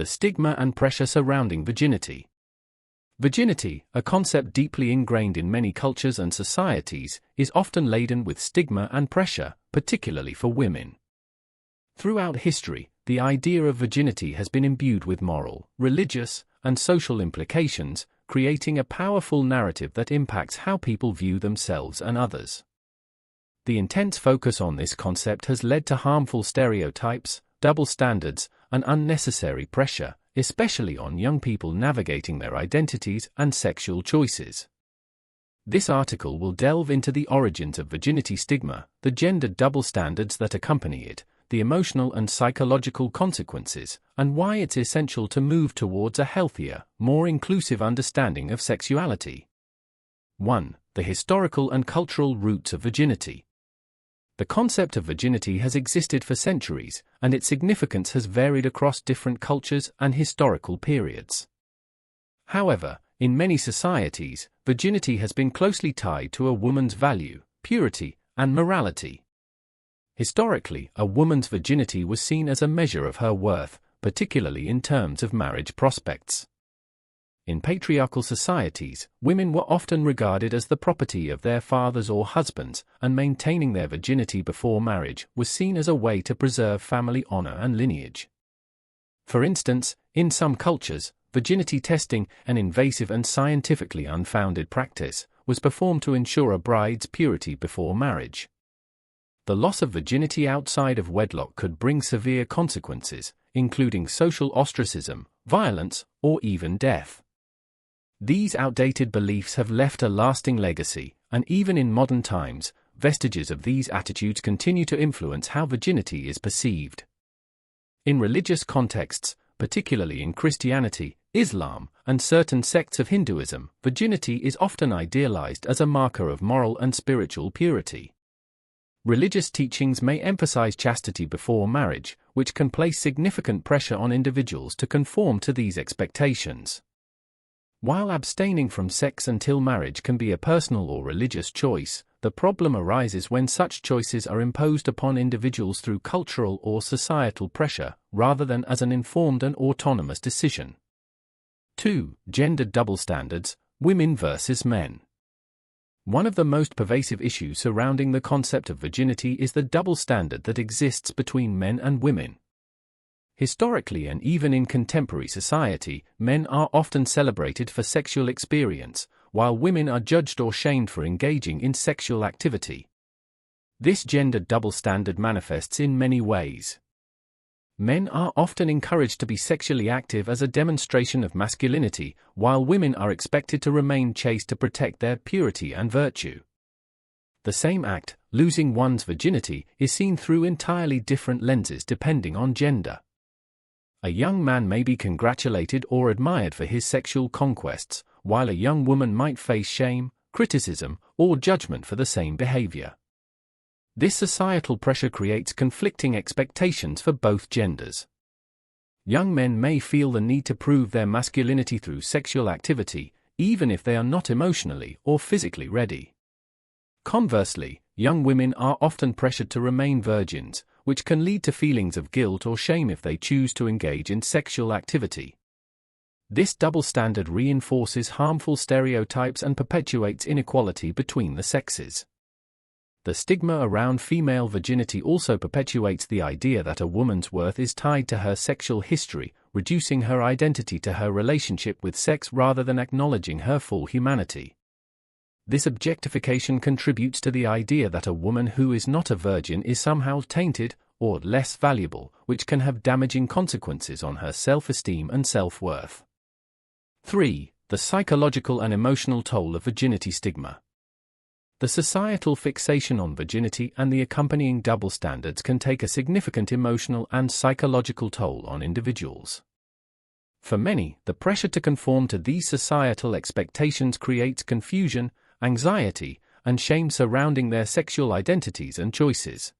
The stigma and pressure surrounding virginity. Virginity, a concept deeply ingrained in many cultures and societies, is often laden with stigma and pressure, particularly for women. Throughout history, the idea of virginity has been imbued with moral, religious, and social implications, creating a powerful narrative that impacts how people view themselves and others. The intense focus on this concept has led to harmful stereotypes, double standards, and unnecessary pressure, especially on young people navigating their identities and sexual choices. This article will delve into the origins of virginity stigma, the gendered double standards that accompany it, the emotional and psychological consequences, and why it's essential to move towards a healthier, more inclusive understanding of sexuality. 1. The historical and cultural roots of virginity. The concept of virginity has existed for centuries, and its significance has varied across different cultures and historical periods. However, in many societies, virginity has been closely tied to a woman's value, purity, and morality. Historically, a woman's virginity was seen as a measure of her worth, particularly in terms of marriage prospects. In patriarchal societies, women were often regarded as the property of their fathers or husbands, and maintaining their virginity before marriage was seen as a way to preserve family honor and lineage. For instance, in some cultures, virginity testing, an invasive and scientifically unfounded practice, was performed to ensure a bride's purity before marriage. The loss of virginity outside of wedlock could bring severe consequences, including social ostracism, violence, or even death. These outdated beliefs have left a lasting legacy, and even in modern times, vestiges of these attitudes continue to influence how virginity is perceived. In religious contexts, particularly in Christianity, Islam, and certain sects of Hinduism, virginity is often idealized as a marker of moral and spiritual purity. Religious teachings may emphasize chastity before marriage, which can place significant pressure on individuals to conform to these expectations. While abstaining from sex until marriage can be a personal or religious choice, the problem arises when such choices are imposed upon individuals through cultural or societal pressure, rather than as an informed and autonomous decision. 2. Gendered double standards, women versus men. One of the most pervasive issues surrounding the concept of virginity is the double standard that exists between men and women. Historically and even in contemporary society, men are often celebrated for sexual experience, while women are judged or shamed for engaging in sexual activity. This gendered double standard manifests in many ways. Men are often encouraged to be sexually active as a demonstration of masculinity, while women are expected to remain chaste to protect their purity and virtue. The same act, losing one's virginity, is seen through entirely different lenses depending on gender. A young man may be congratulated or admired for his sexual conquests, while a young woman might face shame, criticism, or judgment for the same behavior. This societal pressure creates conflicting expectations for both genders. Young men may feel the need to prove their masculinity through sexual activity, even if they are not emotionally or physically ready. Conversely, young women are often pressured to remain virgins, which can lead to feelings of guilt or shame if they choose to engage in sexual activity. This double standard reinforces harmful stereotypes and perpetuates inequality between the sexes. The stigma around female virginity also perpetuates the idea that a woman's worth is tied to her sexual history, reducing her identity to her relationship with sex rather than acknowledging her full humanity. This objectification contributes to the idea that a woman who is not a virgin is somehow tainted or less valuable, which can have damaging consequences on her self-esteem and self-worth. 3. The psychological and emotional toll of virginity stigma. The societal fixation on virginity and the accompanying double standards can take a significant emotional and psychological toll on individuals. For many, the pressure to conform to these societal expectations creates confusion, anxiety, and shame surrounding their sexual identities and choices.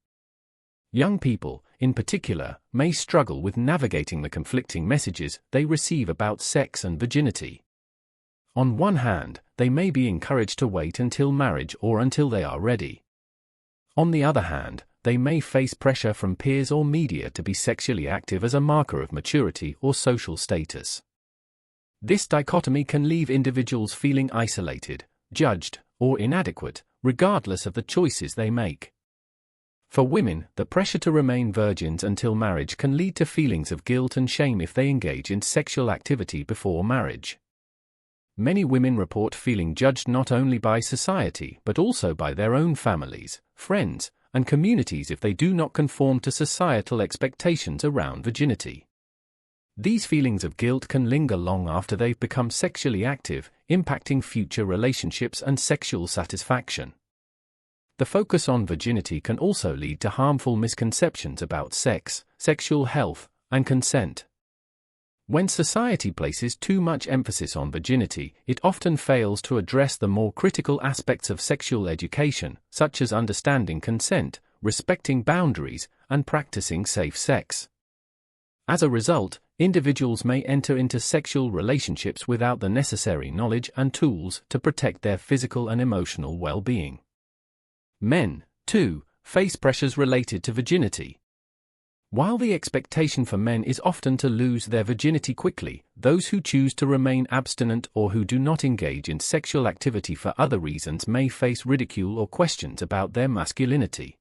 Young people, in particular, may struggle with navigating the conflicting messages they receive about sex and virginity. On one hand, they may be encouraged to wait until marriage or until they are ready. On the other hand, they may face pressure from peers or media to be sexually active as a marker of maturity or social status. This dichotomy can leave individuals feeling isolated, judged, or inadequate, regardless of the choices they make. For women, the pressure to remain virgins until marriage can lead to feelings of guilt and shame if they engage in sexual activity before marriage. Many women report feeling judged not only by society but also by their own families, friends, and communities if they do not conform to societal expectations around virginity. These feelings of guilt can linger long after they've become sexually active, impacting future relationships and sexual satisfaction. The focus on virginity can also lead to harmful misconceptions about sex, sexual health, and consent. When society places too much emphasis on virginity, it often fails to address the more critical aspects of sexual education, such as understanding consent, respecting boundaries, and practicing safe sex. As a result, individuals may enter into sexual relationships without the necessary knowledge and tools to protect their physical and emotional well-being. Men, too, face pressures related to virginity. While the expectation for men is often to lose their virginity quickly, those who choose to remain abstinent or who do not engage in sexual activity for other reasons may face ridicule or questions about their masculinity.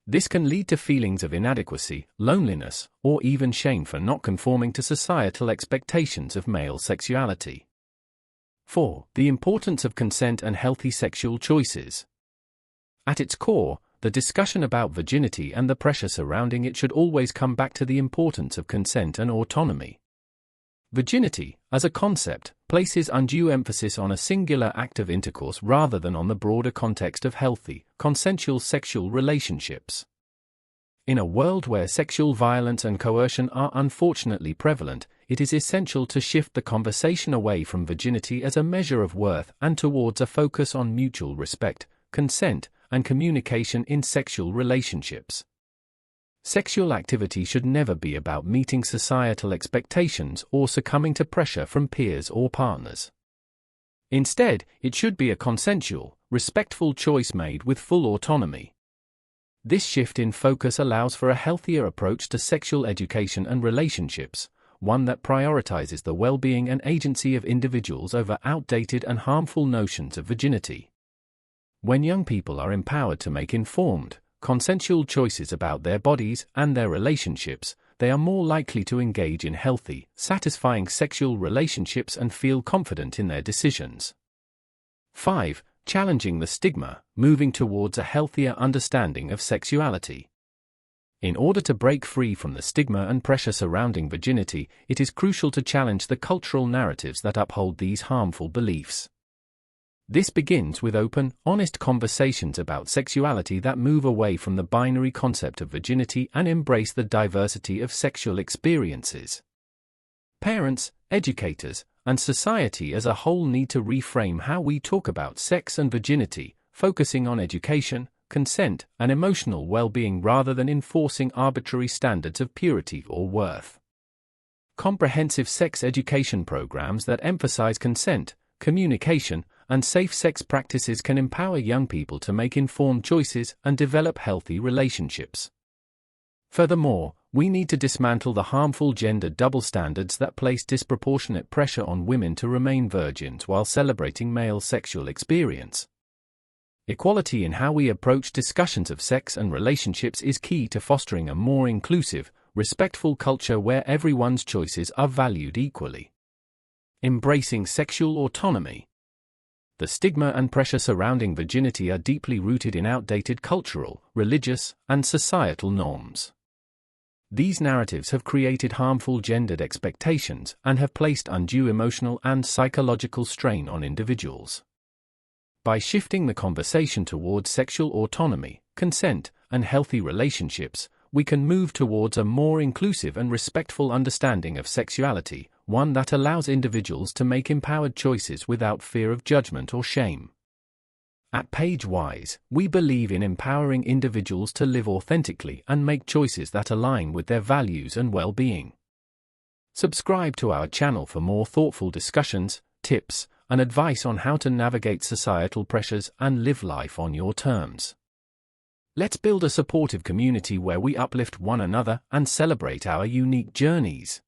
This can lead to feelings of inadequacy, loneliness, or even shame for not conforming to societal expectations of male sexuality. 4. The importance of consent and healthy sexual choices. At its core, the discussion about virginity and the pressure surrounding it should always come back to the importance of consent and autonomy. Virginity, as a concept, places undue emphasis on a singular act of intercourse rather than on the broader context of healthy, consensual sexual relationships. In a world where sexual violence and coercion are unfortunately prevalent, it is essential to shift the conversation away from virginity as a measure of worth and towards a focus on mutual respect, consent, and communication in sexual relationships. Sexual activity should never be about meeting societal expectations or succumbing to pressure from peers or partners. Instead, it should be a consensual, respectful choice made with full autonomy. This shift in focus allows for a healthier approach to sexual education and relationships, one that prioritizes the well-being and agency of individuals over outdated and harmful notions of virginity. When young people are empowered to make informed, consensual choices about their bodies and their relationships, they are more likely to engage in healthy, satisfying sexual relationships and feel confident in their decisions. 5. Challenging the stigma, moving towards a healthier understanding of sexuality. In order to break free from the stigma and pressure surrounding virginity, it is crucial to challenge the cultural narratives that uphold these harmful beliefs. This begins with open, honest conversations about sexuality that move away from the binary concept of virginity and embrace the diversity of sexual experiences. Parents, educators, and society as a whole need to reframe how we talk about sex and virginity, focusing on education, consent, and emotional well-being rather than enforcing arbitrary standards of purity or worth. Comprehensive sex education programs that emphasize consent, communication, and safe sex practices can empower young people to make informed choices and develop healthy relationships. Furthermore, we need to dismantle the harmful gender double standards that place disproportionate pressure on women to remain virgins while celebrating male sexual experience. Equality in how we approach discussions of sex and relationships is key to fostering a more inclusive, respectful culture where everyone's choices are valued equally. Embracing sexual autonomy. The stigma and pressure surrounding virginity are deeply rooted in outdated cultural, religious, and societal norms. These narratives have created harmful gendered expectations and have placed undue emotional and psychological strain on individuals. By shifting the conversation towards sexual autonomy, consent, and healthy relationships, we can move towards a more inclusive and respectful understanding of sexuality, one that allows individuals to make empowered choices without fear of judgment or shame. At PageWise, we believe in empowering individuals to live authentically and make choices that align with their values and well-being. Subscribe to our channel for more thoughtful discussions, tips, and advice on how to navigate societal pressures and live life on your terms. Let's build a supportive community where we uplift one another and celebrate our unique journeys.